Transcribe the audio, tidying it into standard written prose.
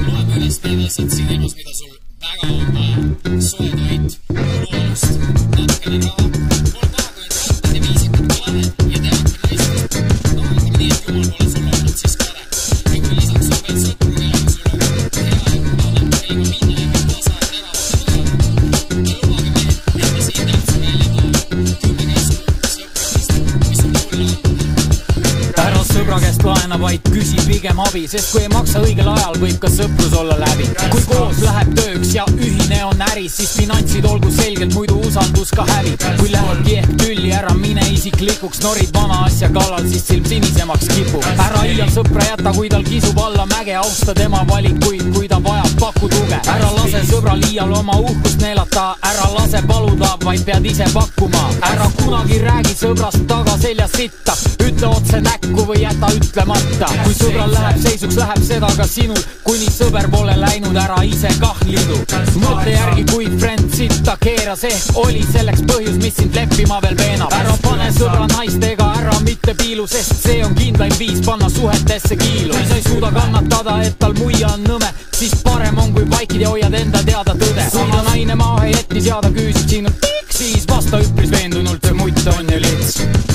Loe mõnest teedesid siin elus, mida sul väga on vaja. Soe toit, loolust, natukene raha, pole paha, kui need rattad ja viisikad lahe ja teavad ka naistest. No aga nii, et jumal pole sul olnud siis kade. Ja kui lisaks on veel sõtru, kellega sul on hea ja annab käima minna ja veel tasa teravate võlada. Ja lubage mehed, et ma siin tähtsa välja toon. 10 käsku sõpradest, mis on mulle antud. Ära sõbra käest laena, vaid küsi pigem abi, sest kui ei maksa õigel ajal, võib ka sõprus olla läbi. Kui koos läheb tööks ja ühine on äris, siis finantsid olgu selgelt, muidu usaldus ka hävib. Kui lähebki ehk tülli, ära mine isiklikuks, norid vana asja kallal, siis silm sinisemaks kipub. Ära hiljem sõpra jäta, kui tal kisub alla mäge, austa tema valikuid, kui ta vajab, paku tuge. Ära lase sõbral iial oma uhkust neelata, ära lase paluda, vaid pead ise pakkuma. Ära kunagi räägi sõbrast taga seljas sitta, ütle otse näkku või jäta ütlemata. Kui sõbral läheb seisuks, läheb seda ka sinul, kuni sõber pole läinud, ära ise kah liidu. Mõtle järgi, kui friend sitta keeras, ehk oli selleks põhjus, mis sind leppima veel veenab. Ära pane sõbra naistega, ära mitte piilu, sest see on kindlaim viis panna suhetesse kiilu. Kui sa ei suuda kannatada, et tal muia on nõme, siis parem on, kui vaikid ja hoiad enda teada tõde. Kui ta naine maahe jättis ja ta küüsib sinult, siis vasta üpris veendunult, see mutt on ju lits.